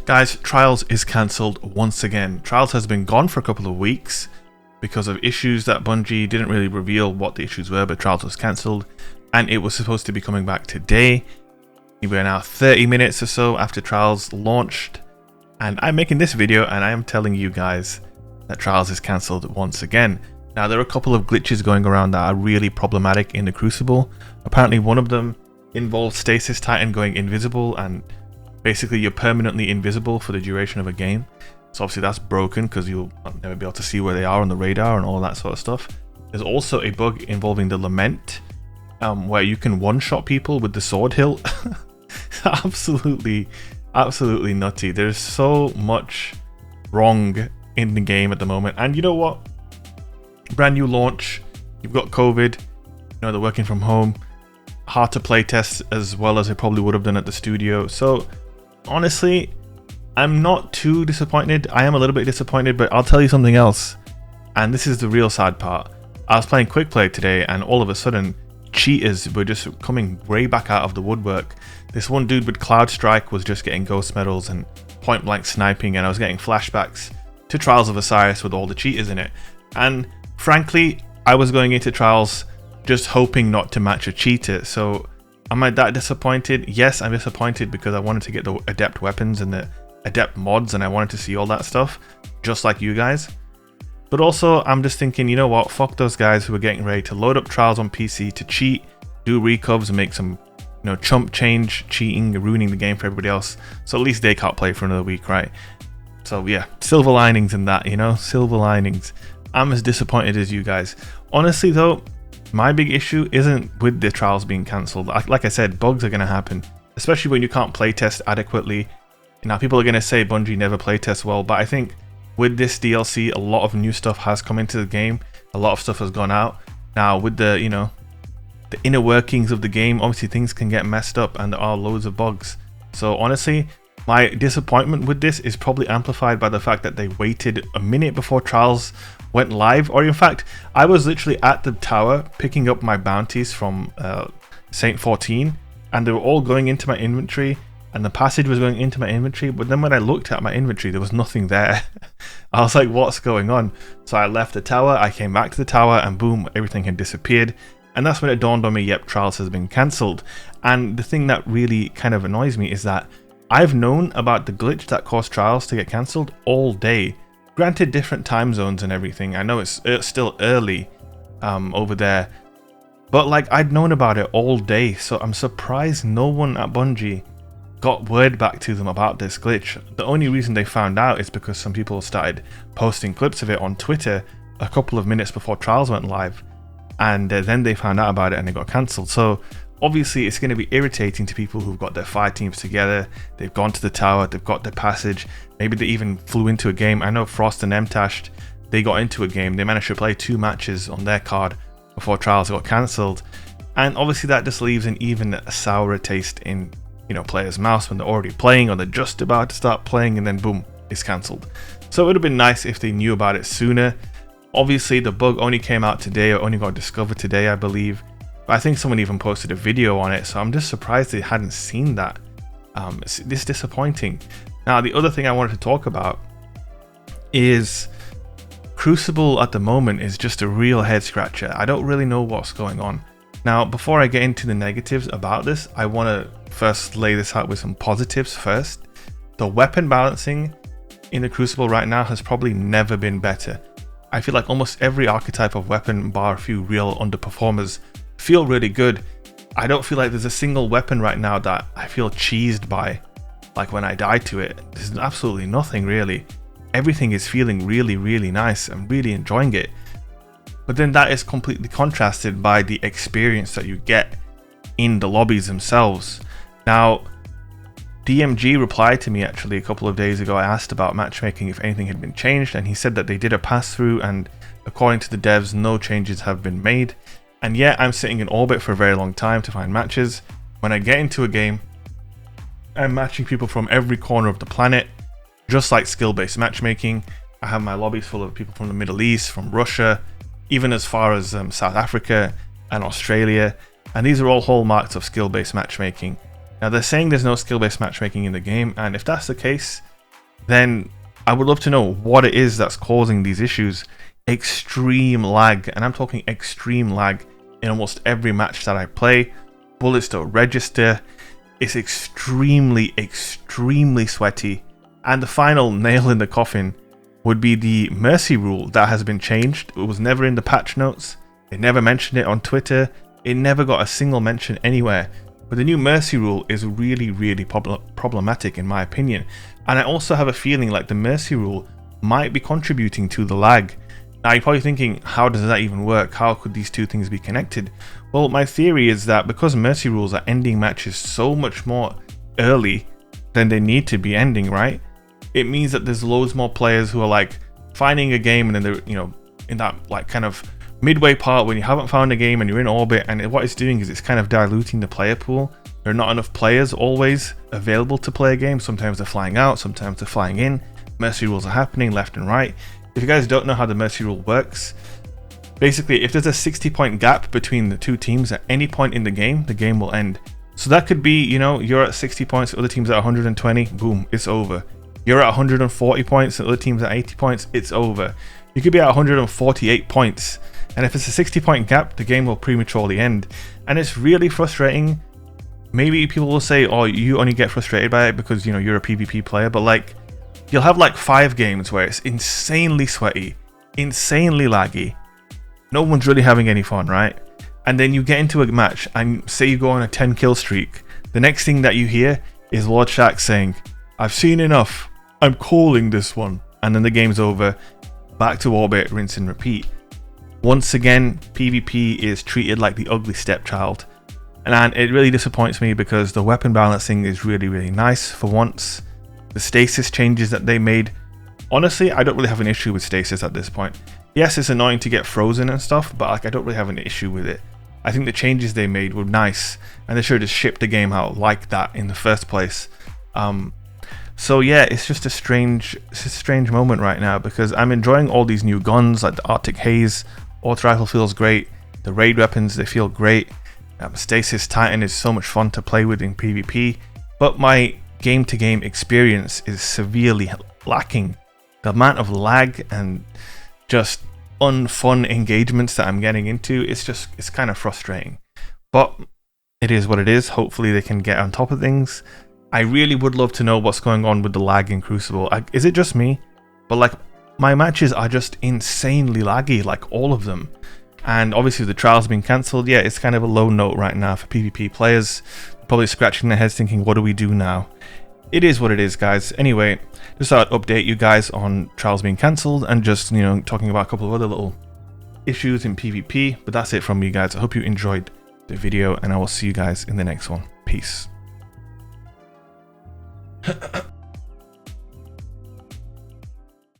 Guys, Trials is cancelled once again. Trials has been gone for a couple of weeks because of issues that Bungie didn't really reveal what the issues were, but Trials was cancelled and it was supposed to be coming back today. We are now 30 minutes or so after Trials launched, and I'm making this video and I am telling you guys that Trials is cancelled once again. Now, there are a couple of glitches going around that are really problematic in the Crucible. Apparently one of them involves Stasis Titan going invisible, and basically you're permanently invisible for the duration of a game. So obviously that's broken because you'll never be able to see where they are on the radar and all that sort of stuff. There's also a bug involving the Lament, where you can one-shot people with the sword hilt. absolutely nutty. There's so much wrong in the game at the moment, and you know what, brand new launch, you've got COVID, you know, they're working from home, hard to play test as well as they probably would have done at the studio. So honestly, I'm not too disappointed. I am a little bit disappointed, but I'll tell you something else, and this is the real sad part. I was playing quick play today and all of a sudden cheaters were just coming way back out of the woodwork. This one dude with Cloud Strike was just getting ghost medals and point blank sniping, and I was getting flashbacks to Trials of Osiris with all the cheaters in it. And frankly, I was going into Trials just hoping not to match a cheater. So am I that disappointed? Yes, I'm disappointed because I wanted to get the adept weapons and the adept mods, and I wanted to see all that stuff just like you guys. But also I'm just thinking, you know what, fuck those guys who are getting ready to load up Trials on PC to cheat, do recovs and make some, you know, chump change cheating, ruining the game for everybody else. So at least they can't play for another week, right? So yeah, silver linings in that, you know, silver linings. I'm as disappointed as you guys. Honestly though, my big issue isn't with the Trials being cancelled. Like I said, bugs are going to happen, especially when you can't playtest adequately. Now, people are going to say Bungie never playtests well, but I think with this DLC, a lot of new stuff has come into the game. A lot of stuff has gone out. Now, with the, you know, the inner workings of the game, obviously things can get messed up and there are loads of bugs. So honestly, my disappointment with this is probably amplified by the fact that they waited a minute before Trials went live. Or in fact, I was literally at the tower picking up my bounties from Saint 14, and they were all going into my inventory, and the passage was going into my inventory, but then when I looked at my inventory, there was nothing there. I was like, what's going on? So I left the tower, I came back to the tower, and boom, everything had disappeared. And that's when it dawned on me, yep, Trials has been cancelled. And the thing that really kind of annoys me is that I've known about the glitch that caused Trials to get cancelled all day. Granted, different time zones and everything. I know it's still early over there, but like, I'd known about it all day, so I'm surprised no one at Bungie got word back to them about this glitch. The only reason they found out is because some people started posting clips of it on Twitter a couple of minutes before Trials went live, and then they found out about it and it got cancelled. So obviously it's going to be irritating to people who've got their fire teams together, they've gone to the tower, they've got their passage, maybe they even flew into a game. I know Frost and Mtashed, they got into a game, they managed to play 2 matches on their card before Trials got cancelled, and obviously that just leaves an even sourer taste in, you know, players' mouths when they're already playing or they're just about to start playing, and then boom, it's cancelled. So it would have been nice if they knew about it sooner. Obviously the bug only came out today, or only got discovered today, I believe. I think someone even posted a video on it, so I'm just surprised they hadn't seen that. It's disappointing. Now, the other thing I wanted to talk about is Crucible at the moment is just a real head scratcher. I don't really know what's going on. Now, before I get into the negatives about this, I want to first lay this out with some positives first. The weapon balancing in the Crucible right now has probably never been better. I feel like almost every archetype of weapon, bar a few real underperformers, feel really good. I don't feel like there's a single weapon right now that I feel cheesed by, like when I die to it. There's absolutely nothing really. Everything is feeling really nice. I'm really enjoying it. But then that is completely contrasted by the experience that you get in the lobbies themselves. Now, DMG replied to me actually a couple of days ago. I asked about matchmaking, if anything had been changed, and he said that they did a pass through, and according to the devs, no changes have been made. And yet I'm sitting in orbit for a very long time to find matches. When I get into a game, I'm matching people from every corner of the planet, just like skill-based matchmaking. I have my lobbies full of people from the Middle East, from Russia, even as far as South Africa and Australia. And these are all hallmarks of skill-based matchmaking. Now they're saying there's no skill-based matchmaking in the game, and if that's the case, then I would love to know what it is that's causing these issues. Extreme lag, and I'm talking extreme lag in almost every match that I play. Bullets don't register. It's extremely sweaty. And the final nail in the coffin would be the mercy rule that has been changed. It was never in the patch notes. They never mentioned it on Twitter. It never got a single mention anywhere. But the new mercy rule is really problematic in my opinion. And I also have a feeling like the mercy rule might be contributing to the lag. Now you're probably thinking, how does that even work? How could these two things be connected? Well, my theory is that because mercy rules are ending matches so much more early than they need to be ending, right? It means that there's loads more players who are like finding a game and then they're, you know, in that like kind of midway part when you haven't found a game and you're in orbit, and what it's doing is it's kind of diluting the player pool. There are not enough players always available to play a game. Sometimes they're flying out, sometimes they're flying in. Mercy rules are happening left and right. If you guys don't know how the mercy rule works, basically if there's a 60-point gap between the two teams at any point in the game will end. So that could be, you know, you're at 60 points, the other team's at 120, boom, it's over. You're at 140 points, the other team's at 80 points, it's over. You could be at 148 points, and if it's a 60-point gap, the game will prematurely end. And it's really frustrating. Maybe people will say, oh, you only get frustrated by it because, you know, you're a PvP player, but like, you'll have like 5 games where it's insanely sweaty, insanely laggy. No one's really having any fun, right? And then you get into a match and say you go on a 10 kill streak. The next thing that you hear is Lord Shack saying, I've seen enough, I'm calling this one. And then the game's over, back to orbit, rinse and repeat. Once again, PvP is treated like the ugly stepchild. And it really disappoints me because the weapon balancing is really nice for once. The stasis changes that they made, honestly, I don't really have an issue with stasis at this point. Yes, it's annoying to get frozen and stuff, but like, I don't really have an issue with it. I think the changes they made were nice, and they should have just shipped the game out like that in the first place. So yeah, it's just a strange moment right now because I'm enjoying all these new guns like the Arctic Haze. Auto rifle feels great. The raid weapons, they feel great. Stasis Titan is so much fun to play with in PvP, but my game-to-game experience is severely lacking. The amount of lag and just unfun engagements that I'm getting into, it's kind of frustrating. But it is what it is. Hopefully they can get on top of things. I really would love to know what's going on with the lag in Crucible. Is it just me? But like, my matches are just insanely laggy, like all of them. And obviously the trial's been cancelled. Yeah, it's kind of a low note right now for PvP players. Probably scratching their heads thinking, what do we do now? It is what it is, guys. Anyway, just thought I'd update you guys on trials being cancelled and just, you know, talking about a couple of other little issues in PvP. But that's it from me, guys. I hope you enjoyed the video and I will see you guys in the next one. Peace.